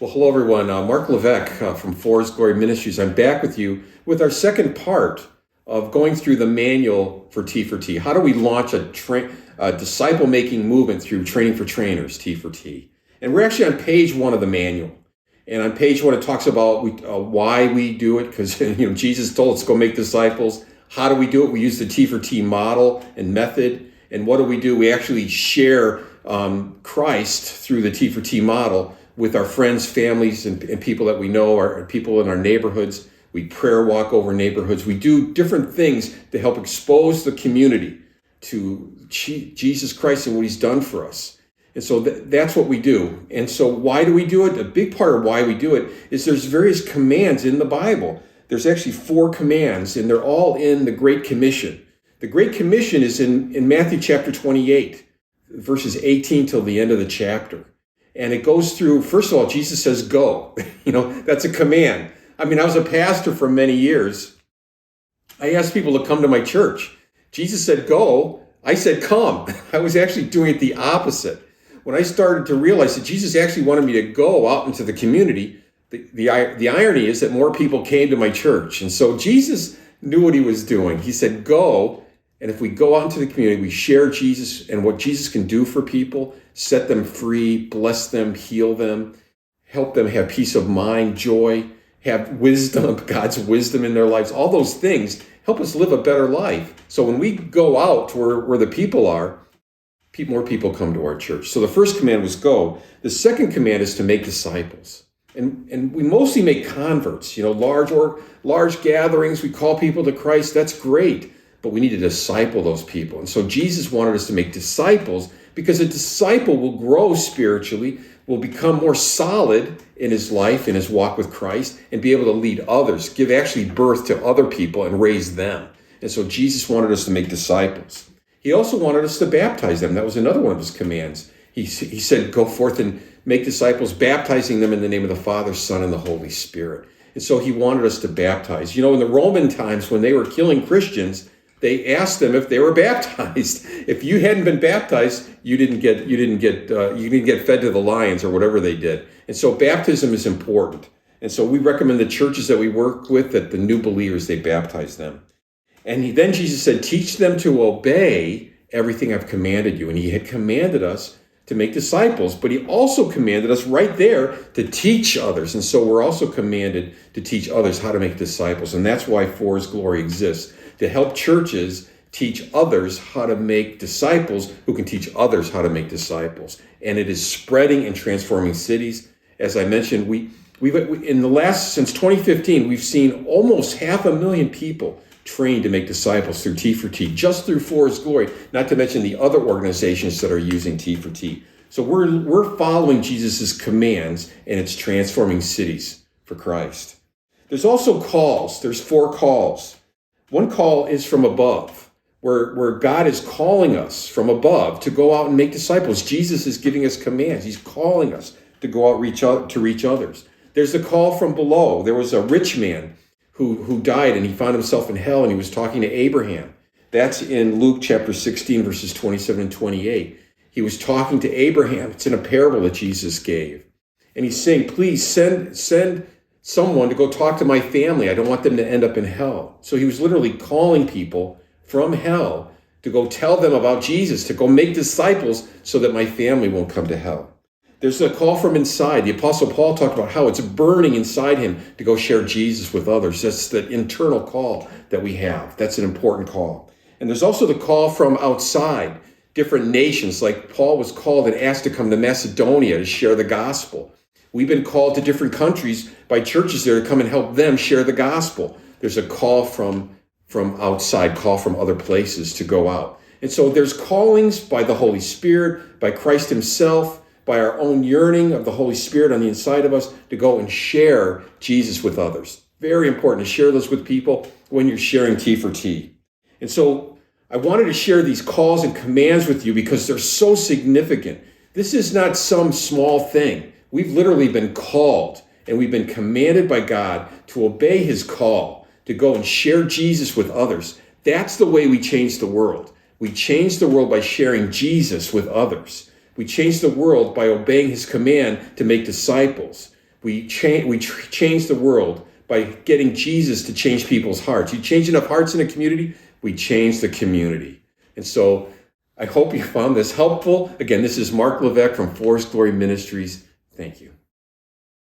Well, hello, everyone. Mark Levesque from Forest Glory Ministries. I'm back with you with our second part of going through the manual for T4T. How do we launch a disciple-making movement through training for trainers, T4T? And we're actually on page 1 of the manual. And on page 1, it talks about why we do it, because Jesus told us to go make disciples. How do we do it? We use the T4T model and method. And what do? We actually share Christ through the T4T model with our friends, families, and people that we know, our people in our neighborhoods. We prayer walk over neighborhoods. We do different things to help expose the community to Jesus Christ and what he's done for us. And so that's what we do. And so why do we do it? A big part of why we do it is there's various commands in the Bible. There's actually 4 commands, and they're all in the Great Commission. The Great Commission is in Matthew chapter 28, verses 18 till the end of the chapter. And it goes through, first of all, Jesus says, go. That's a command. I was a pastor for many years. I asked people to come to my church. Jesus said, go. I said, come. I was actually doing it the opposite. When I started to realize that Jesus actually wanted me to go out into the community, the irony is that more people came to my church. And so Jesus knew what he was doing. He said, go. And if we go out into the community, we share Jesus and what Jesus can do for people, set them free, bless them, heal them, help them have peace of mind, joy, have wisdom, God's wisdom in their lives. All those things help us live a better life. So when we go out to where the people are, more people come to our church. So the first command was go. The second command is to make disciples. And we mostly make converts, large gatherings. We call people to Christ. That's great. But we need to disciple those people. And so Jesus wanted us to make disciples because a disciple will grow spiritually, will become more solid in his life, in his walk with Christ, and be able to lead others, give actually birth to other people and raise them. And so Jesus wanted us to make disciples. He also wanted us to baptize them. That was another one of his commands. He said, go forth and make disciples, baptizing them in the name of the Father, Son, and the Holy Spirit. And so he wanted us to baptize. In the Roman times when they were killing Christians, they asked them if they were baptized. If you hadn't been baptized, you didn't get fed to the lions or whatever they did. And so baptism is important. And so we recommend the churches that we work with that the new believers, they baptize them. And then Jesus said, teach them to obey everything I've commanded you. And he had commanded us to make disciples, but he also commanded us right there to teach others. And so we're also commanded to teach others how to make disciples. And that's why Forest Glory exists, to help churches teach others how to make disciples who can teach others how to make disciples. And it is spreading and transforming cities. As I mentioned, since 2015, we've seen almost 500,000 people trained to make disciples through T4T, just through Forest Glory, not to mention the other organizations that are using T4T. So we're following Jesus' commands, and it's transforming cities for Christ. There's also calls. There's 4 calls. One call is from above, where God is calling us from above to go out and make disciples. Jesus is giving us commands. He's calling us to go out to reach others. There's the call from below. There was a rich man who died, and he found himself in hell, and he was talking to Abraham. That's in Luke chapter 16, verses 27 and 28. He was talking to Abraham. It's in a parable that Jesus gave. And he's saying, please send someone to go talk to my family. I don't want them to end up in hell. So he was literally calling people from hell to go tell them about Jesus, to go make disciples so that my family won't come to hell. There's a call from inside. The Apostle Paul talked about how it's burning inside him to go share Jesus with others. That's the internal call that we have. That's an important call. And there's also the call from outside, different nations, like Paul was called and asked to come to Macedonia to share the gospel. We've been called to different countries by churches there to come and help them share the gospel. There's a call from outside, call from other places to go out. And so there's callings by the Holy Spirit, by Christ himself, by our own yearning of the Holy Spirit on the inside of us to go and share Jesus with others. Very important to share those with people when you're sharing T4T. And so I wanted to share these calls and commands with you because they're so significant. This is not some small thing. We've literally been called and we've been commanded by God to obey his call, to go and share Jesus with others. That's the way we change the world. We change the world by sharing Jesus with others. We change the world by obeying his command to make disciples. We change the world by getting Jesus to change people's hearts. You change enough hearts in a community, we change the community. And so I hope you found this helpful. Again, this is Mark Levesque from Forest Glory Ministries. Thank you.